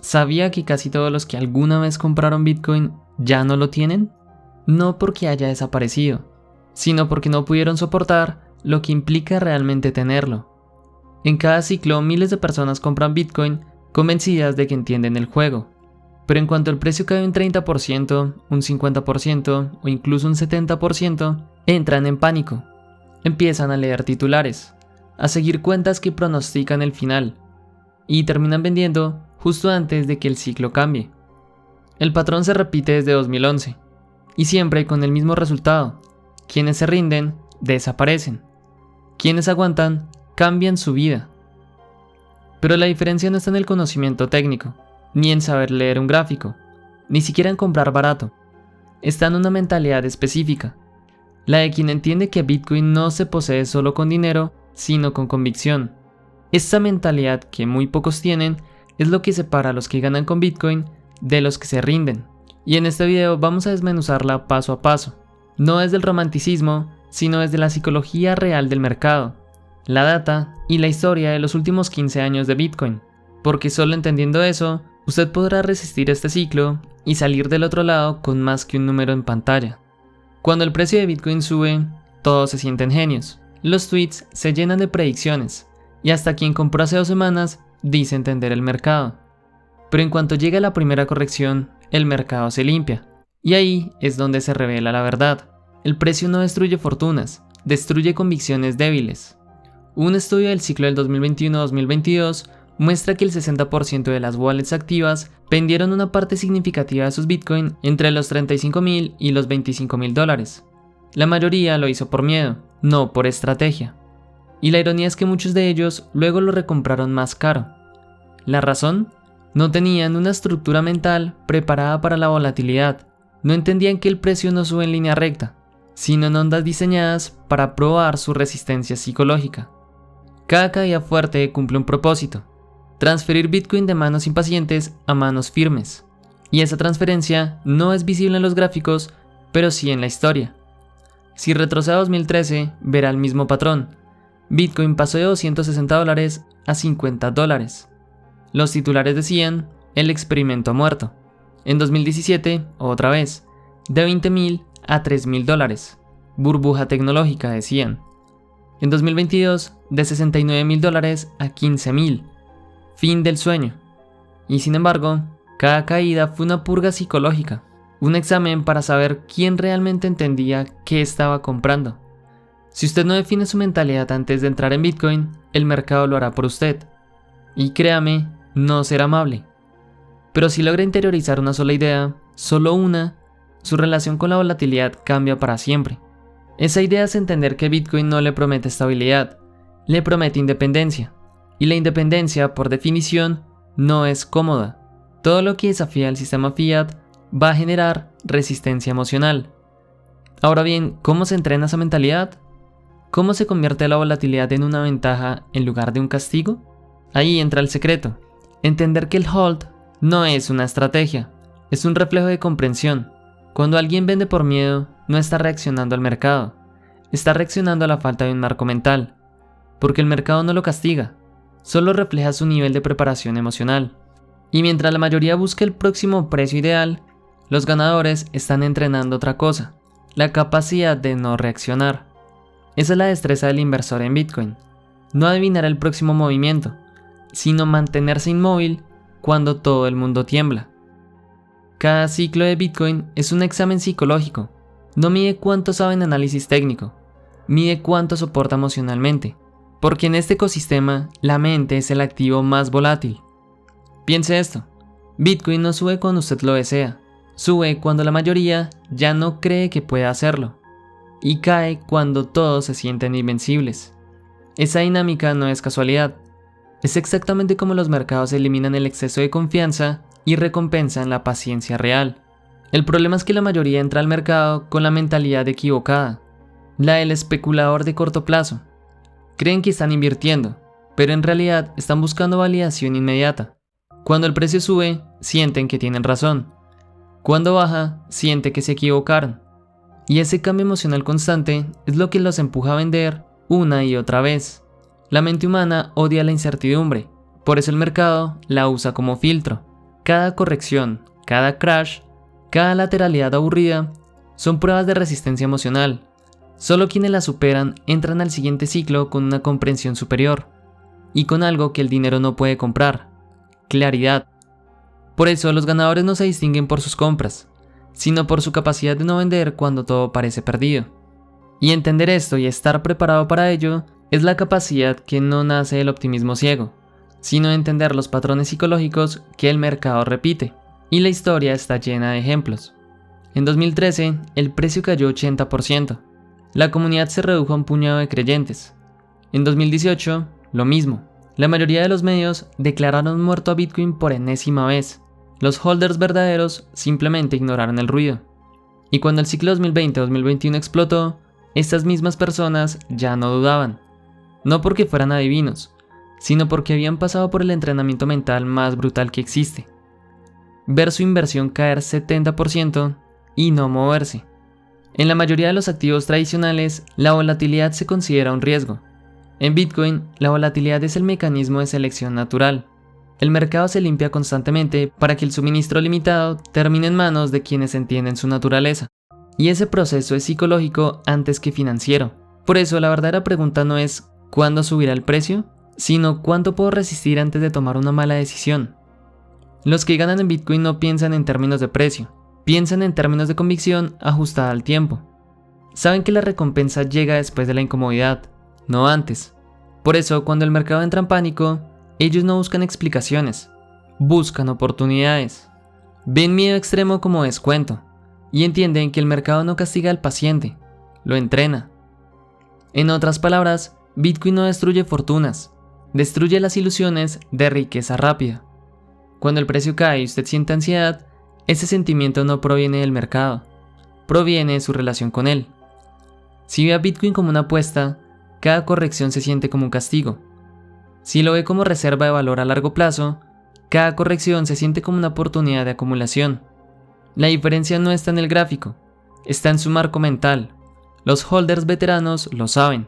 ¿Sabía que casi todos los que alguna vez compraron Bitcoin ya no lo tienen? No porque haya desaparecido, sino porque no pudieron soportar lo que implica realmente tenerlo. En cada ciclo, miles de personas compran Bitcoin convencidas de que entienden el juego. Pero en cuanto el precio cae un 30%, un 50% o incluso un 70%, entran en pánico. Empiezan a leer titulares, a seguir cuentas que pronostican el final, y terminan vendiendo justo antes de que el ciclo cambie. El patrón se repite desde 2011, y siempre con el mismo resultado. Quienes se rinden, desaparecen. Quienes aguantan, cambian su vida. Pero la diferencia no está en el conocimiento técnico, ni en saber leer un gráfico, ni siquiera en comprar barato. Está en una mentalidad específica, la de quien entiende que Bitcoin no se posee solo con dinero, sino con convicción. Esta mentalidad que muy pocos tienen es lo que separa a los que ganan con Bitcoin de los que se rinden. Y en este video vamos a desmenuzarla paso a paso, no desde el romanticismo, sino desde la psicología real del mercado, la data y la historia de los últimos 15 años de Bitcoin, porque solo entendiendo eso, usted podrá resistir este ciclo y salir del otro lado con más que un número en pantalla. Cuando el precio de Bitcoin sube, todos se sienten genios, los tweets se llenan de predicciones, y hasta quien compró hace 2 semanas dice entender el mercado. Pero en cuanto llega la primera corrección, el mercado se limpia, y ahí es donde se revela la verdad. El precio no destruye fortunas, destruye convicciones débiles. Un estudio del ciclo del 2021-2022 muestra que el 60% de las wallets activas vendieron una parte significativa de sus Bitcoin entre los $35,000 y los $25,000. La mayoría lo hizo por miedo, no por estrategia. Y la ironía es que muchos de ellos luego lo recompraron más caro. ¿La razón? No tenían una estructura mental preparada para la volatilidad. No entendían que el precio no sube en línea recta, sino en ondas diseñadas para probar su resistencia psicológica. Cada caída fuerte cumple un propósito: transferir Bitcoin de manos impacientes a manos firmes. Y esa transferencia no es visible en los gráficos, pero sí en la historia. Si retrocede a 2013, verá el mismo patrón. Bitcoin pasó de $260 a $50. Los titulares decían: el experimento ha muerto. En 2017, otra vez, de $20,000 a $3,000. Burbuja tecnológica, decían. En 2022, de $69,000 a $15,000. Fin del sueño. Y sin embargo, cada caída fue una purga psicológica, un examen para saber quién realmente entendía qué estaba comprando. Si usted no define su mentalidad antes de entrar en Bitcoin, el mercado lo hará por usted. Y créame, no será amable. Pero si logra interiorizar una sola idea, solo una, su relación con la volatilidad cambia para siempre. Esa idea es entender que Bitcoin no le promete estabilidad, le promete independencia. Y la independencia, por definición, no es cómoda. Todo lo que desafía el sistema fiat va a generar resistencia emocional. Ahora bien, ¿cómo se entrena esa mentalidad? ¿Cómo se convierte la volatilidad en una ventaja en lugar de un castigo? Ahí entra el secreto. Entender que el hold no es una estrategia, es un reflejo de comprensión. Cuando alguien vende por miedo, no está reaccionando al mercado, está reaccionando a la falta de un marco mental, porque el mercado no lo castiga, solo refleja su nivel de preparación emocional. Y mientras la mayoría busca el próximo precio ideal, los ganadores están entrenando otra cosa: la capacidad de no reaccionar. Esa es la destreza del inversor en Bitcoin. No adivinar el próximo movimiento, sino mantenerse inmóvil cuando todo el mundo tiembla. Cada ciclo de Bitcoin es un examen psicológico. No mide cuánto sabe en análisis técnico, mide cuánto soporta emocionalmente, porque en este ecosistema la mente es el activo más volátil. Piense esto: Bitcoin no sube cuando usted lo desea, sube cuando la mayoría ya no cree que pueda hacerlo, y cae cuando todos se sienten invencibles. Esa dinámica no es casualidad, es exactamente como los mercados eliminan el exceso de confianza y recompensan la paciencia real. El problema es que la mayoría entra al mercado con la mentalidad equivocada, la del especulador de corto plazo. Creen que están invirtiendo, pero en realidad están buscando validación inmediata. Cuando el precio sube, sienten que tienen razón. Cuando baja, sienten que se equivocaron. Y ese cambio emocional constante es lo que los empuja a vender una y otra vez. La mente humana odia la incertidumbre, por eso el mercado la usa como filtro. cada corrección, cada crash, cada lateralidad aburrida, son pruebas de resistencia emocional. Solo quienes la superan entran al siguiente ciclo con una comprensión superior y con algo que el dinero no puede comprar: claridad. Por eso los ganadores no se distinguen por sus compras, sino por su capacidad de no vender cuando todo parece perdido. Y entender esto y estar preparado para ello es la capacidad que no nace del optimismo ciego, sino de entender los patrones psicológicos que el mercado repite. Y la historia está llena de ejemplos. En 2013, el precio cayó 80%. La comunidad se redujo a un puñado de creyentes. En 2018, lo mismo. La mayoría de los medios declararon muerto a Bitcoin por enésima vez. Los holders verdaderos simplemente ignoraron el ruido. Y cuando el ciclo 2020-2021 explotó, estas mismas personas ya no dudaban. No porque fueran adivinos, sino porque habían pasado por el entrenamiento mental más brutal que existe: ver su inversión caer 70% y no moverse. En la mayoría de los activos tradicionales, la volatilidad se considera un riesgo. En Bitcoin, la volatilidad es el mecanismo de selección natural. El mercado se limpia constantemente para que el suministro limitado termine en manos de quienes entienden su naturaleza. Y ese proceso es psicológico antes que financiero. Por eso la verdadera pregunta no es ¿cuándo subirá el precio?, sino ¿cuánto puedo resistir antes de tomar una mala decisión? Los que ganan en Bitcoin no piensan en términos de precio, piensan en términos de convicción ajustada al tiempo. Saben que la recompensa llega después de la incomodidad, no antes. Por eso, cuando el mercado entra en pánico, ellos no buscan explicaciones, buscan oportunidades. Ven miedo extremo como descuento y entienden que el mercado no castiga al paciente, lo entrena. En otras palabras, Bitcoin no destruye fortunas, destruye las ilusiones de riqueza rápida. Cuando el precio cae y usted siente ansiedad, ese sentimiento no proviene del mercado, proviene de su relación con él. Si ve a Bitcoin como una apuesta, cada corrección se siente como un castigo. Si lo ve como reserva de valor a largo plazo, cada corrección se siente como una oportunidad de acumulación. La diferencia no está en el gráfico, está en su marco mental. Los holders veteranos lo saben.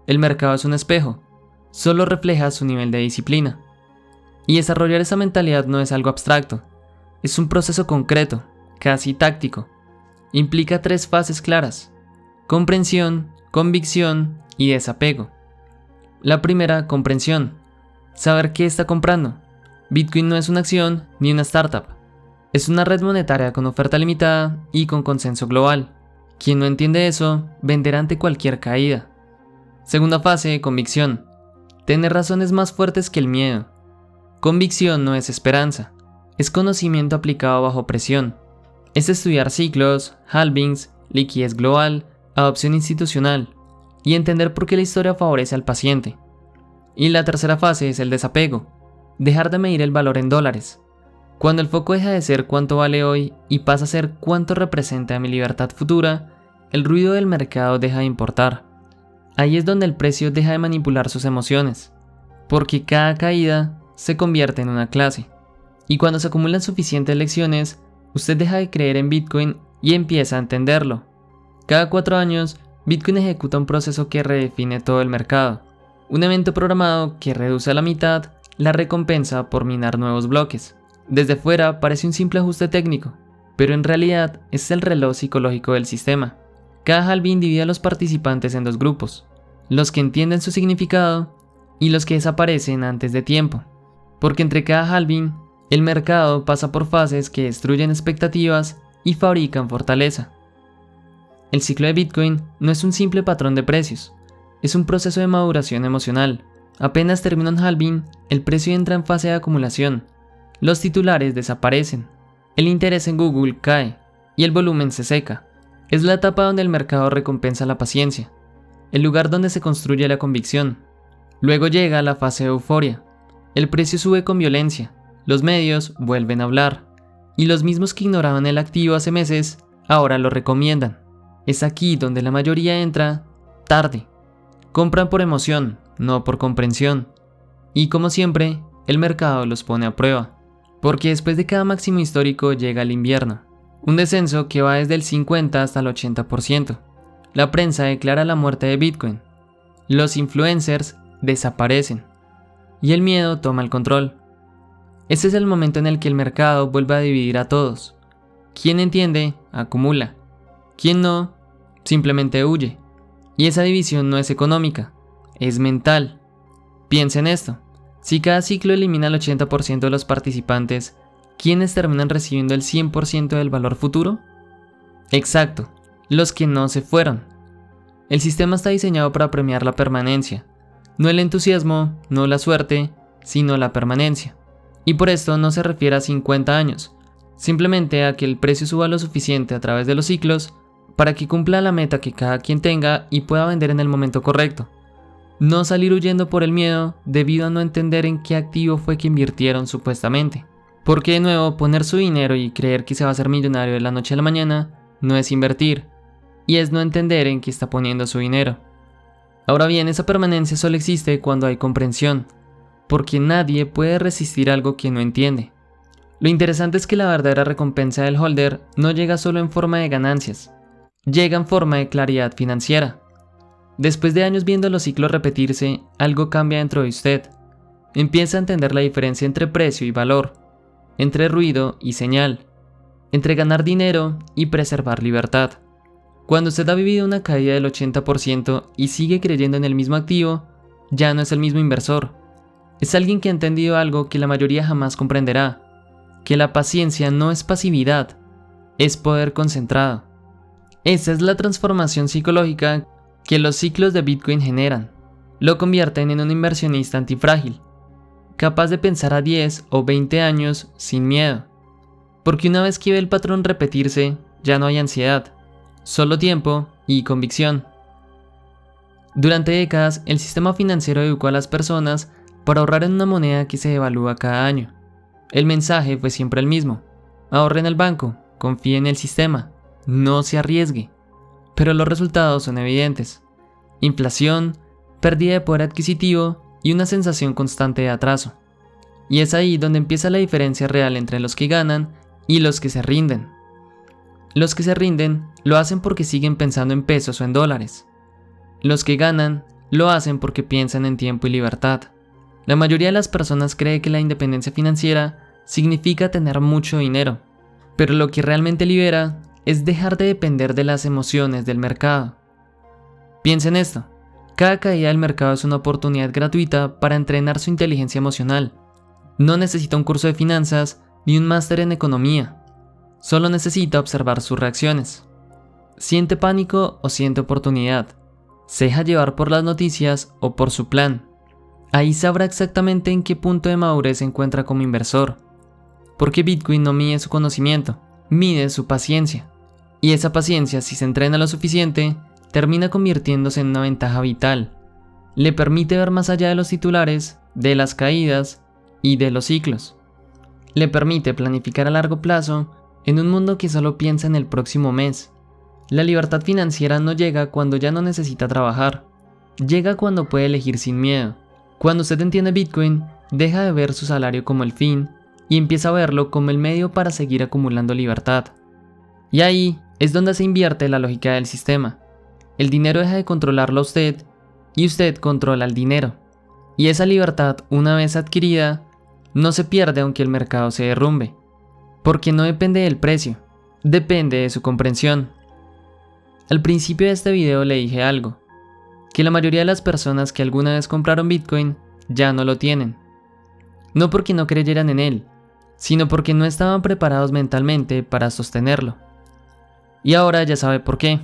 El mercado es un espejo, solo refleja su nivel de disciplina. Y desarrollar esa mentalidad no es algo abstracto, es un proceso concreto, casi táctico. Implica 3 fases claras: comprensión, convicción y desapego. La primera, comprensión. Saber qué está comprando. Bitcoin no es una acción ni una startup. Es una red monetaria con oferta limitada y con consenso global. Quien no entiende eso, venderá ante cualquier caída. Segunda fase, convicción. Tener razones más fuertes que el miedo. Convicción no es esperanza, es conocimiento aplicado bajo presión. Es estudiar ciclos, halvings, liquidez global, adopción institucional y entender por qué la historia favorece al paciente. Y la tercera fase es el desapego, dejar de medir el valor en dólares. Cuando el foco deja de ser cuánto vale hoy y pasa a ser cuánto representa mi libertad futura, el ruido del mercado deja de importar. Ahí es donde el precio deja de manipular sus emociones, porque cada caída se convierte en una clase. Y cuando se acumulan suficientes lecciones, usted deja de creer en Bitcoin y empieza a entenderlo. Cada 4 años, Bitcoin ejecuta un proceso que redefine todo el mercado. Un evento programado que reduce a la mitad la recompensa por minar nuevos bloques. Desde fuera parece un simple ajuste técnico, pero en realidad es el reloj psicológico del sistema. Cada halving divide a los participantes en 2 grupos: los que entienden su significado y los que desaparecen antes de tiempo. Porque entre cada halving, el mercado pasa por fases que destruyen expectativas y fabrican fortaleza. El ciclo de Bitcoin no es un simple patrón de precios, es un proceso de maduración emocional. Apenas termina un halving, el precio entra en fase de acumulación. Los titulares desaparecen, el interés en Google cae y el volumen se seca. Es la etapa donde el mercado recompensa la paciencia, el lugar donde se construye la convicción. Luego llega la fase de euforia. El precio sube con violencia, los medios vuelven a hablar, y los mismos que ignoraban el activo hace meses, ahora lo recomiendan. Es aquí donde la mayoría entra tarde. Compran por emoción, no por comprensión. Y como siempre, el mercado los pone a prueba. Porque después de cada máximo histórico llega el invierno. Un descenso que va desde el 50 hasta el 80%. La prensa declara la muerte de Bitcoin. Los influencers desaparecen. Y el miedo toma el control. Ese es el momento en el que el mercado vuelve a dividir a todos. Quien entiende, acumula. Quien no, simplemente huye. Y esa división no es económica, es mental. Piensa en esto. Si cada ciclo elimina el 80% de los participantes, ¿quiénes terminan recibiendo el 100% del valor futuro? Exacto, los que no se fueron. El sistema está diseñado para premiar la permanencia. No el entusiasmo, no la suerte, sino la permanencia. Y por esto no se refiere a 50 años, simplemente a que el precio suba lo suficiente a través de los ciclos para que cumpla la meta que cada quien tenga y pueda vender en el momento correcto. No salir huyendo por el miedo debido a no entender en qué activo fue que invirtieron supuestamente. Porque de nuevo, poner su dinero y creer que se va a hacer millonario de la noche a la mañana no es invertir, y es no entender en qué está poniendo su dinero. Ahora bien, esa permanencia solo existe cuando hay comprensión, porque nadie puede resistir algo que no entiende. Lo interesante es que la verdadera recompensa del holder no llega solo en forma de ganancias, llega en forma de claridad financiera. Después de años viendo los ciclos repetirse, algo cambia dentro de usted. Empieza a entender la diferencia entre precio y valor, entre ruido y señal, entre ganar dinero y preservar libertad. Cuando usted ha vivido una caída del 80% y sigue creyendo en el mismo activo, ya no es el mismo inversor. Es alguien que ha entendido algo que la mayoría jamás comprenderá, que la paciencia no es pasividad, es poder concentrado. Esa es la transformación psicológica que los ciclos de Bitcoin generan. Lo convierten en un inversionista antifrágil, capaz de pensar a 10 o 20 años sin miedo. Porque una vez que ve el patrón repetirse, ya no hay ansiedad, solo tiempo y convicción. Durante décadas, el sistema financiero educó a las personas para ahorrar en una moneda que se devalúa cada año. El mensaje fue siempre el mismo: ahorre en el banco, confíe en el sistema, no se arriesgue. Pero los resultados son evidentes: inflación, pérdida de poder adquisitivo y una sensación constante de atraso. Y es ahí donde empieza la diferencia real entre los que ganan y los que se rinden. Los que se rinden lo hacen porque siguen pensando en pesos o en dólares. Los que ganan lo hacen porque piensan en tiempo y libertad. La mayoría de las personas cree que la independencia financiera significa tener mucho dinero, pero lo que realmente libera es dejar de depender de las emociones del mercado. Piensa en esto: cada caída del mercado es una oportunidad gratuita para entrenar su inteligencia emocional. No necesita un curso de finanzas ni un máster en economía, solo necesita observar sus reacciones. ¿Siente pánico o siente oportunidad? ¿Se deja llevar por las noticias o por su plan? Ahí sabrá exactamente en qué punto de madurez se encuentra como inversor. Porque Bitcoin no mide su conocimiento, mide su paciencia. Y esa paciencia, si se entrena lo suficiente, termina convirtiéndose en una ventaja vital. Le permite ver más allá de los titulares, de las caídas y de los ciclos. Le permite planificar a largo plazo en un mundo que solo piensa en el próximo mes. La libertad financiera no llega cuando ya no necesita trabajar. Llega cuando puede elegir sin miedo. Cuando usted entiende Bitcoin, deja de ver su salario como el fin y empieza a verlo como el medio para seguir acumulando libertad. Y ahí es donde se invierte la lógica del sistema. El dinero deja de controlarlo a usted y usted controla el dinero. Y esa libertad, una vez adquirida, no se pierde aunque el mercado se derrumbe. Porque no depende del precio, depende de su comprensión. Al principio de este video le dije algo: que la mayoría de las personas que alguna vez compraron Bitcoin ya no lo tienen. No porque no creyeran en él, sino porque no estaban preparados mentalmente para sostenerlo. Y ahora ya sabe por qué.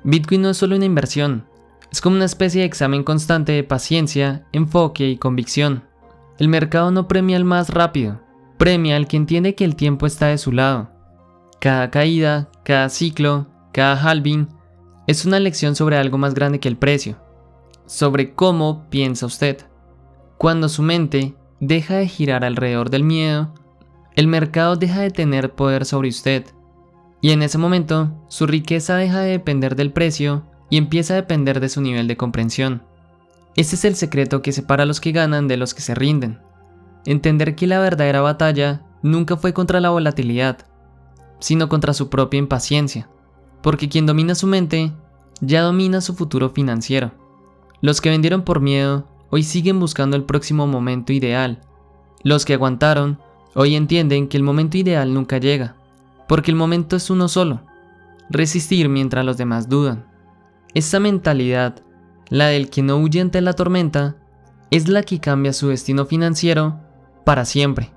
Bitcoin no es solo una inversión, es como una especie de examen constante de paciencia, enfoque y convicción. El mercado no premia al más rápido, premia al que entiende que el tiempo está de su lado. Cada caída, cada ciclo, cada halving es una lección sobre algo más grande que el precio, sobre cómo piensa usted. Cuando su mente deja de girar alrededor del miedo, el mercado deja de tener poder sobre usted. Y en ese momento, su riqueza deja de depender del precio y empieza a depender de su nivel de comprensión. Ese es el secreto que separa a los que ganan de los que se rinden. Entender que la verdadera batalla nunca fue contra la volatilidad, sino contra su propia impaciencia. Porque quien domina su mente, ya domina su futuro financiero. Los que vendieron por miedo, hoy siguen buscando el próximo momento ideal. Los que aguantaron hoy entienden que el momento ideal nunca llega, porque el momento es uno solo, resistir mientras los demás dudan. Esa mentalidad, la del que no huye ante la tormenta, es la que cambia su destino financiero para siempre.